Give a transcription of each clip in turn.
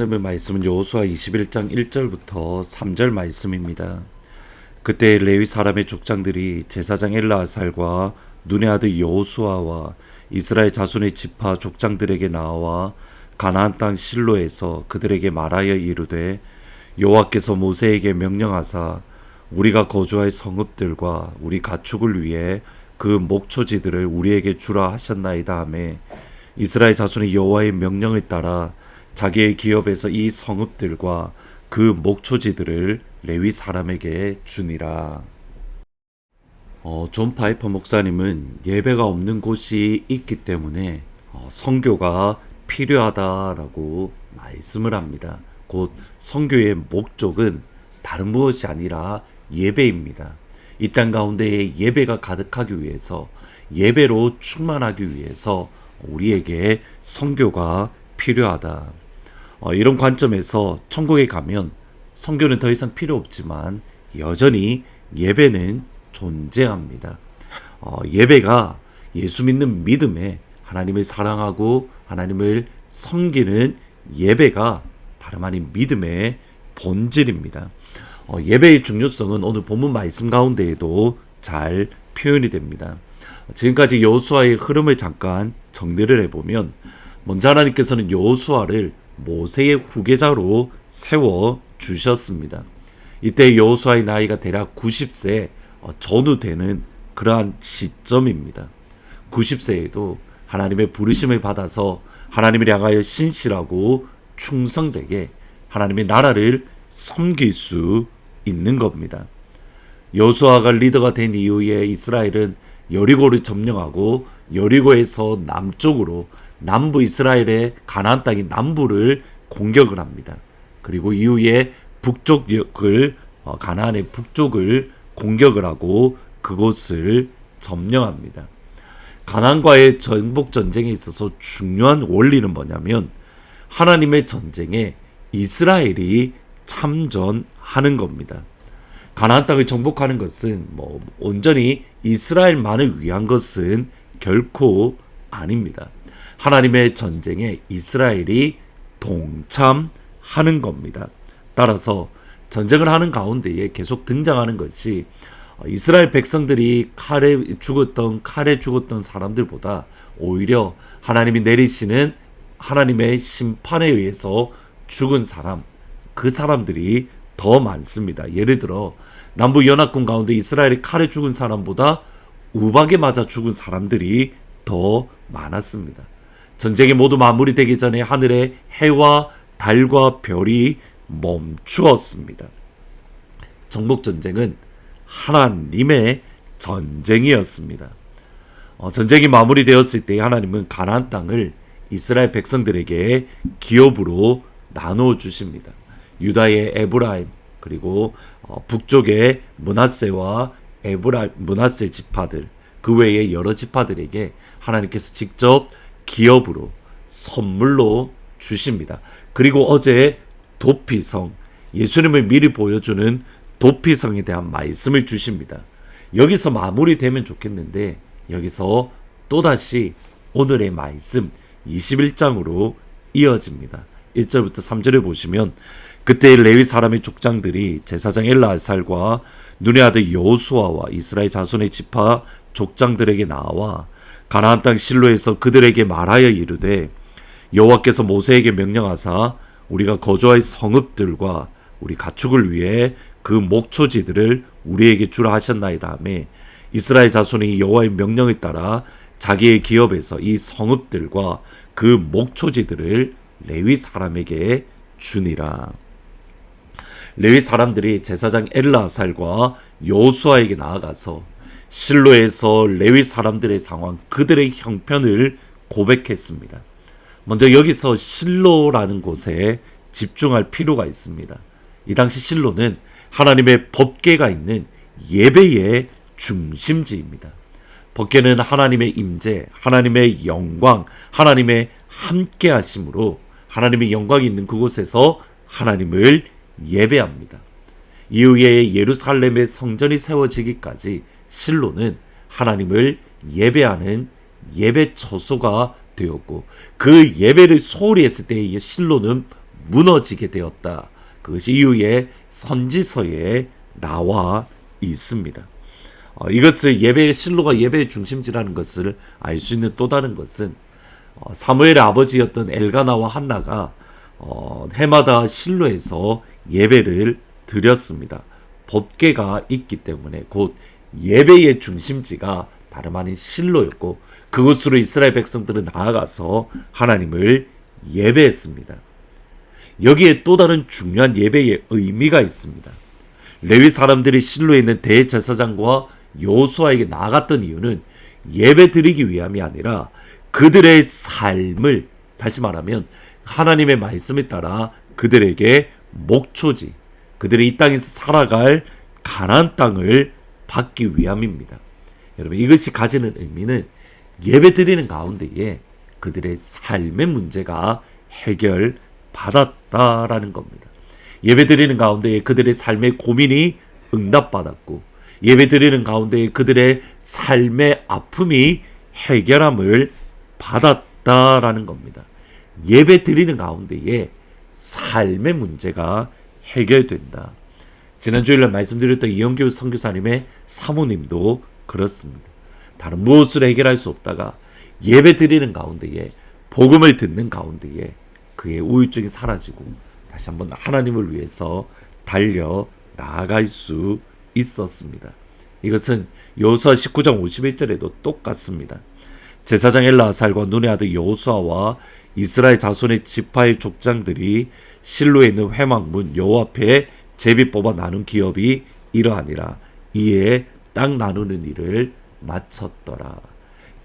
하나님의 말씀은 여호수아 21장 1절부터 3절 말씀입니다. 그때 레위 사람의 족장들이 제사장 엘르아살과 눈의 아들 여호수아와 이스라엘 자손의 지파 족장들에게 나와 가나안 땅 실로에서 그들에게 말하여 이르되 여호와께서 모세에게 명령하사 우리가 거주할 성읍들과 우리 가축을 위해 그 목초지들을 우리에게 주라 하셨나이다 하매 이스라엘 자손이 여호와의 명령을 따라 자기의 기업에서 이 성읍들과 그 목초지들을 레위 사람에게 주니라. 존 파이퍼 목사님은 예배가 없는 곳이 있기 때문에 선교가 필요하다라고 말씀을 합니다. 곧 선교의 목적은 다른 무엇이 아니라 예배입니다. 이 땅 가운데에 예배가 가득하기 위해서, 예배로 충만하기 위해서 우리에게 선교가 필요하다. 이런 관점에서 천국에 가면 선교는 더 이상 필요 없지만 여전히 예배는 존재합니다. 예배가 예수 믿는 믿음에 하나님을 사랑하고 하나님을 섬기는 예배가 다름 아닌 믿음의 본질입니다. 예배의 중요성은 오늘 본문 말씀 가운데에도 잘 표현이 됩니다. 지금까지 여호수아의 흐름을 잠깐 정리를 해보면, 먼저 하나님께서는 여호수아를 모세의 후계자로 세워 주셨습니다. 이때 여호수아의 나이가 대략 90세 전후 되는 그러한 시점입니다. 90세에도 하나님의 부르심을 받아서 하나님을 향하여 신실하고 충성되게 하나님의 나라를 섬길 수 있는 겁니다. 여호수아가 리더가 된 이후에 이스라엘은 여리고를 점령하고 여리고에서 남쪽으로 남부 이스라엘의 가나안 땅인 남부를 공격을 합니다. 그리고 이후에 북쪽을 가나안의 북쪽을 공격을 하고 그곳을 점령합니다. 가나안과의 정복 전쟁에 있어서 중요한 원리는 뭐냐면, 하나님의 전쟁에 이스라엘이 참전하는 겁니다. 가나안 땅을 정복하는 것은 온전히 이스라엘만을 위한 것은 결코 아닙니다. 하나님의 전쟁에 이스라엘이 동참하는 겁니다. 따라서 전쟁을 하는 가운데에 계속 등장하는 것이, 이스라엘 백성들이 칼에 죽었던 사람들보다 오히려 하나님이 내리시는 하나님의 심판에 의해서 죽은 사람, 그 사람들이 더 많습니다. 예를 들어 남부 연합군 가운데 이스라엘이 칼에 죽은 사람보다 우박에 맞아 죽은 사람들이 더 많았습니다. 전쟁이 모두 마무리되기 전에 하늘에 해와 달과 별이 멈추었습니다. 정복전쟁은 하나님의 전쟁이었습니다. 전쟁이 마무리되었을 때 하나님은 가나안 땅을 이스라엘 백성들에게 기업으로 나누어 주십니다. 유다의 에브라임, 그리고 북쪽의 므낫세와 므낫세 지파들, 그 외에 여러 지파들에게 하나님께서 직접 기업으로 선물로 주십니다. 그리고 어제 도피성, 예수님을 미리 보여주는 도피성에 대한 말씀을 주십니다. 여기서 마무리되면 좋겠는데, 여기서 또다시 오늘의 말씀 21장으로 이어집니다. 1절부터 3절을 보시면, 그때 레위 사람의 족장들이 제사장 엘르아살과 눈의 아들 여호수아와 이스라엘 자손의 지파 족장들에게 나와 가나안 땅 실로에서 그들에게 말하여 이르되 여호와께서 모세에게 명령하사 우리가 거주할 성읍들과 우리 가축을 위해 그 목초지들을 우리에게 주라 하셨나이다 하매 이스라엘 자손이 여호와의 명령을 따라 자기의 기업에서 이 성읍들과 그 목초지들을 레위 사람에게 주니라. 레위 사람들이 제사장 엘르아살과 여호수아에게 나아가서 실로에서 레위 사람들의 상황, 그들의 형편을 고백했습니다. 먼저 여기서 실로라는 곳에 집중할 필요가 있습니다. 이 당시 실로는 하나님의 법궤가 있는 예배의 중심지입니다. 법궤는 하나님의 임재, 하나님의 영광, 하나님의 함께하심으로 하나님의 영광이 있는 그곳에서 하나님을 예배합니다. 이후에 예루살렘의 성전이 세워지기까지 실로는 하나님을 예배하는 예배 처소가 되었고, 그 예배를 소홀히 했을 때의 실로는 무너지게 되었다. 그것이 이후에 선지서에 나와 있습니다. 이것을 실로가 예배의 중심지라는 것을 알 수 있는 또 다른 것은 사무엘의 아버지였던 엘가나와 한나가 해마다 실로에서 예배를 드렸습니다. 법궤가 있기 때문에 곧 예배의 중심지가 다름 아닌 실로였고 그곳으로 이스라엘 백성들은 나아가서 하나님을 예배했습니다. 여기에 또 다른 중요한 예배의 의미가 있습니다. 레위 사람들이 실로에 있는 대제사장과 여호수아에게 나아갔던 이유는 예배 드리기 위함이 아니라 그들의 삶을, 다시 말하면 하나님의 말씀에 따라 그들에게 목초지, 그들이 이 땅에서 살아갈 가나안 땅을 받기 위함입니다. 여러분, 이것이 가지는 의미는 예배 드리는 가운데에 그들의 삶의 문제가 해결받았다라는 겁니다. 예배 드리는 가운데에 그들의 삶의 고민이 응답받았고 예배 드리는 가운데에 그들의 삶의 아픔이 해결함을 받았다라는 겁니다. 예배 드리는 가운데에 삶의 문제가 해결된다. 지난 주일날 말씀드렸던 이영규 선교사님의 사모님도 그렇습니다. 다른 무엇을 해결할 수 없다가 예배 드리는 가운데에 복음을 듣는 가운데에 그의 우울증이 사라지고 다시 한번 하나님을 위해서 달려 나아갈 수 있었습니다. 이것은 여호수아 19장 51절에도 똑같습니다. 제사장 엘라살과 눈의 아들 여호수아와 이스라엘 자손의 지파의 족장들이 실로에 있는 회막문 여호와 앞에 제비 뽑아 나눈 기업이 이러하니라. 이에 땅 나누는 일을 마쳤더라.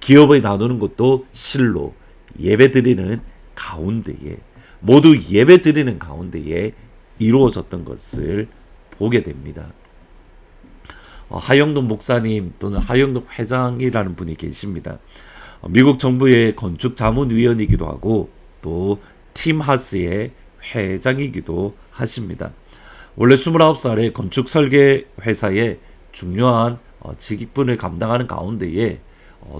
기업을 나누는 것도 실로, 예배드리는 가운데에, 모두 예배드리는 가운데에 이루어졌던 것을 보게 됩니다. 하영동 목사님 또는 하영동 회장이라는 분이 계십니다. 미국 정부의 건축자문위원이기도 하고 또 팀하스의 회장이기도 하십니다. 원래 29살에 건축설계 회사의 중요한 직분을 감당하는 가운데에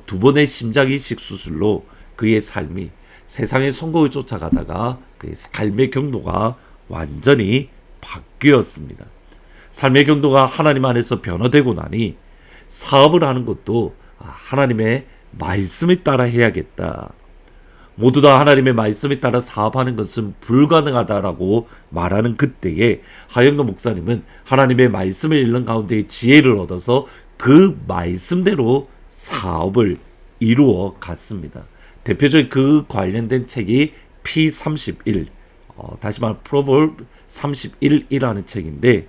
두 번의 심장이식 수술로 그의 삶이 세상의 성공을 쫓아가다가 그의 삶의 경로가 완전히 바뀌었습니다. 삶의 경도가 하나님 안에서 변화되고 나니 사업을 하는 것도 하나님의 말씀에 따라 해야겠다. 모두 다 하나님의 말씀에 따라 사업하는 것은 불가능하다라고 말하는 그때에 하영도 목사님은 하나님의 말씀을 읽는 가운데 지혜를 얻어서 그 말씀대로 사업을 이루어 갔습니다. 대표적인 그 관련된 책이 P31, 다시 말해 프로벌브 31이라는 책인데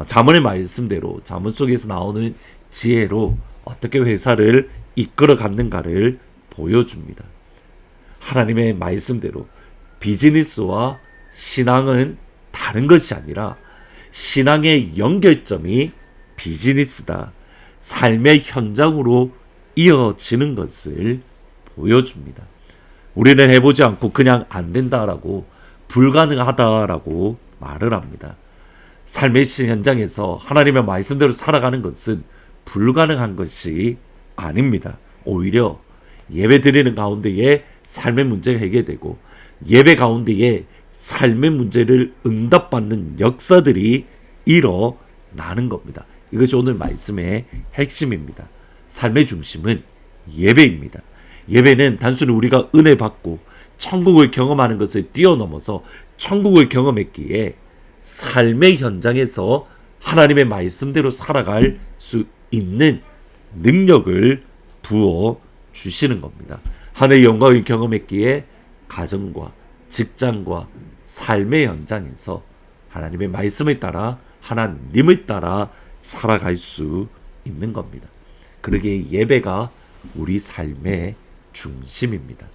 잠언의 말씀대로 잠언 속에서 나오는 지혜로 어떻게 회사를 이끌어 갔는가를 보여줍니다. 하나님의 말씀대로 비즈니스와 신앙은 다른 것이 아니라 신앙의 연결점이 비즈니스다. 삶의 현장으로 이어지는 것을 보여줍니다. 우리는 해보지 않고 그냥 안 된다라고 불가능하다라고 말을 합니다. 삶의 현장에서 하나님의 말씀대로 살아가는 것은 불가능한 것이 아닙니다. 오히려 예배 드리는 가운데에 삶의 문제가 해결되고 예배 가운데에 삶의 문제를 응답받는 역사들이 일어나는 겁니다. 이것이 오늘 말씀의 핵심입니다. 삶의 중심은 예배입니다. 예배는 단순히 우리가 은혜 받고 천국을 경험하는 것을 뛰어넘어서 천국을 경험했기에 삶의 현장에서 하나님의 말씀대로 살아갈 수 있는 능력을 부어 주시는 겁니다. 하늘의 영광을 경험했기에 가정과 직장과 삶의 현장에서 하나님의 말씀을 따라 하나님을 따라 살아갈 수 있는 겁니다. 그러기에 예배가 우리 삶의 중심입니다.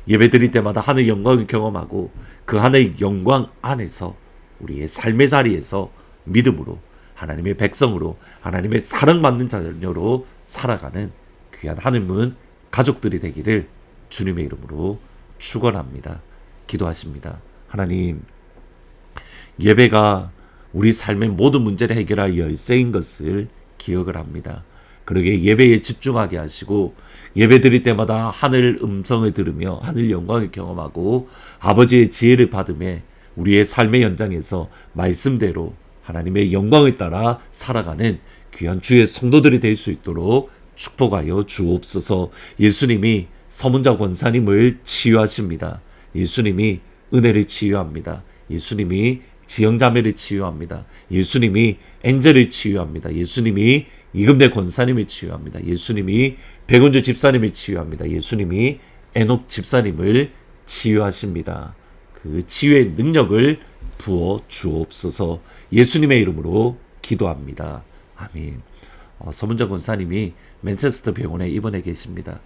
예배 드릴 때마다 하늘의 영광을 경험하고 그 하늘의 영광 안에서 우리의 삶의 자리에서 믿음으로 하나님의 백성으로 하나님의 사랑받는 자녀로 살아가는 귀한 하늘문 가족들이 되기를 주님의 이름으로 축원합니다. 기도하십니다. 하나님, 예배가 우리 삶의 모든 문제를 해결할 열쇠인 것을 기억을 합니다. 그러게 예배에 집중하게 하시고 예배 드릴 때마다 하늘 음성을 들으며 하늘 영광을 경험하고 아버지의 지혜를 받으며 우리의 삶의 현장에서 말씀대로 하나님의 영광을 따라 살아가는 귀한 주의 성도들이 될 수 있도록 축복하여 주옵소서. 예수님이 서문자 권사님을 치유하십니다. 예수님이 은혜를 치유합니다. 예수님이 지영자매를 치유합니다. 예수님이 엔젤을 치유합니다. 예수님이 이금대 권사님을 치유합니다. 예수님이 백운주 집사님을 치유합니다. 예수님이 에녹 집사님을 치유하십니다. 그 치유의 능력을 부어 주옵소서. 예수님의 이름으로 기도합니다. 아멘. 서문자 권사님이 맨체스터 병원에 입원해 계십니다.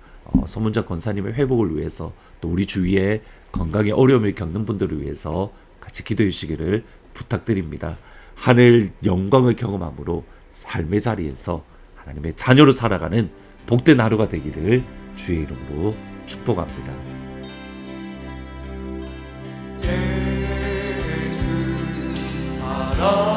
서문자 권사님의 회복을 위해서 또 우리 주위에 건강에 어려움을 겪는 분들을 위해서 같이 기도해 주시기를 부탁드립니다. 하늘 영광을 경험함으로 삶의 자리에서 하나님의 자녀로 살아가는 복된 하루가 되기를 주의 이름으로 축복합니다. 예수 사랑